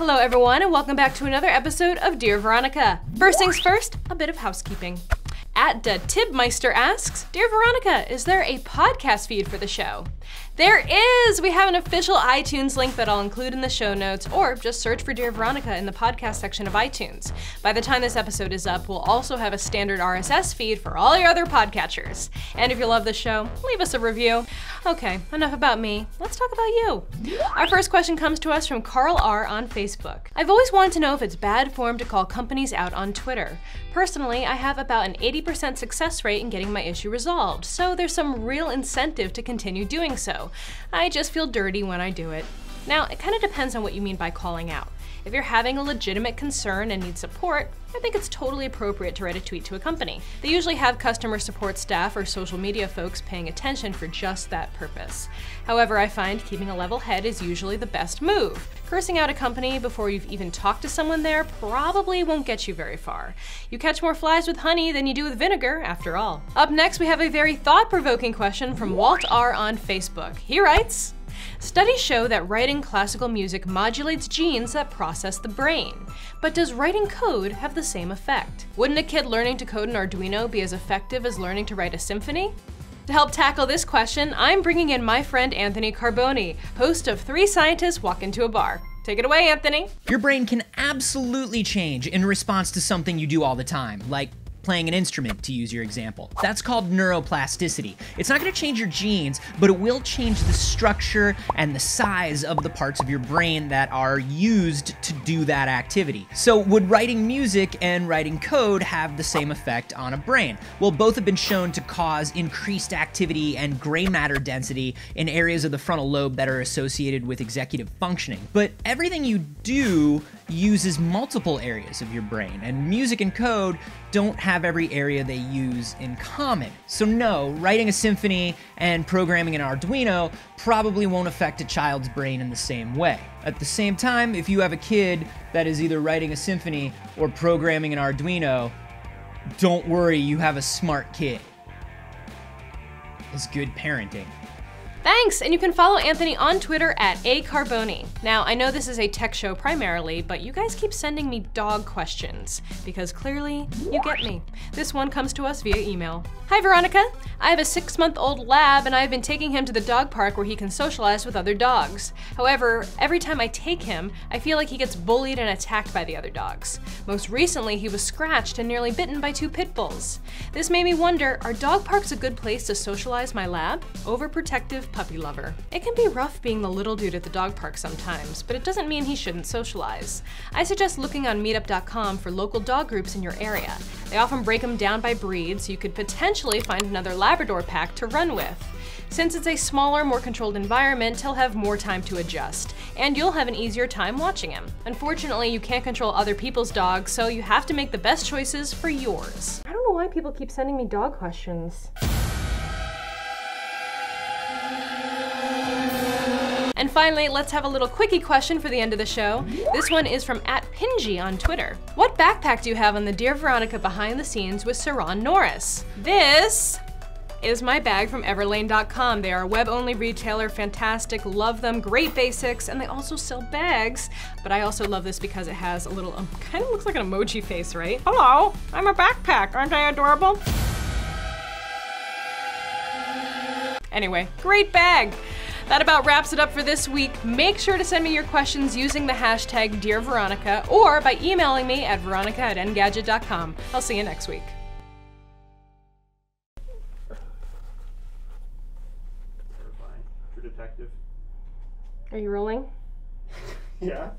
Hello everyone, and welcome back to another episode of Dear Veronica. First things first, a bit of housekeeping. At the Tibmeister asks, Dear Veronica, is there a podcast feed for the show? There is! We have an official iTunes link that I'll include in the show notes, or just search for Dear Veronica in the podcast section of iTunes. By the time this episode is up, we'll also have a standard RSS feed for all your other podcatchers. And if you love the show, leave us a review. Okay, enough about me. Let's talk about you. Our first question comes to us from Carl R. on Facebook. I've always wanted to know if it's bad form to call companies out on Twitter. Personally, I have about an 80% success rate in getting my issue resolved, so there's some real incentive to continue doing so. I just feel dirty when I do it. Now, it kind of depends on what you mean by calling out. If you're having a legitimate concern and need support, I think it's totally appropriate to write a tweet to a company. They usually have customer support staff or social media folks paying attention for just that purpose. However, I find keeping a level head is usually the best move. Cursing out a company before you've even talked to someone there probably won't get you very far. You catch more flies with honey than you do with vinegar, after all. Up next, we have a very thought-provoking question from Walt R. on Facebook. He writes, studies show that writing classical music modulates genes that process the brain. But does writing code have the same effect? Wouldn't a kid learning to code an Arduino be as effective as learning to write a symphony? To help tackle this question, I'm bringing in my friend Anthony Carboni, host of Three Scientists Walk Into a Bar. Take it away, Anthony. Your brain can absolutely change in response to something you do all the time, like playing an instrument, to use your example. That's called neuroplasticity. It's not gonna change your genes, but it will change the structure and the size of the parts of your brain that are used to do that activity. So would writing music and writing code have the same effect on a brain? Well, both have been shown to cause increased activity and gray matter density in areas of the frontal lobe that are associated with executive functioning. But everything you do uses multiple areas of your brain, and music and code don't have every area they use in common. So no, writing a symphony and programming an Arduino probably won't affect a child's brain in the same way. At the same time, if you have a kid that is either writing a symphony or programming an Arduino, don't worry, you have a smart kid. It's good parenting. Thanks, and you can follow Anthony on Twitter at @acarboni. Now, I know this is a tech show primarily, but you guys keep sending me dog questions, because clearly, you get me. This one comes to us via email. Hi Veronica, I have a 6-month-old lab and I've been taking him to the dog park where he can socialize with other dogs. However, every time I take him, I feel like he gets bullied and attacked by the other dogs. Most recently, he was scratched and nearly bitten by 2 pit bulls. This made me wonder, are dog parks a good place to socialize my lab? Overprotective puppy lover. It can be rough being the little dude at the dog park sometimes, but it doesn't mean he shouldn't socialize. I suggest looking on meetup.com for local dog groups in your area. They often break them down by breed, so you could potentially find another Labrador pack to run with. Since it's a smaller, more controlled environment, he'll have more time to adjust, and you'll have an easier time watching him. Unfortunately, you can't control other people's dogs, so you have to make the best choices for yours. I don't know why people keep sending me dog questions. And finally, let's have a little quickie question for the end of the show. This one is from @Pingy on Twitter. What backpack do you have on the Dear Veronica behind the scenes with Saran Norris? This is my bag from everlane.com. They are a web-only retailer, fantastic, love them, great basics, and they also sell bags. But I also love this because it has a little, kind of looks like an emoji face, right? Hello, I'm a backpack, aren't I adorable? Anyway, great bag. That about wraps it up for this week. Make sure to send me your questions using the hashtag DearVeronica or by emailing me at veronica@engadget.com. I'll see you next week. Terrifying. True detective. Are you rolling? Yeah.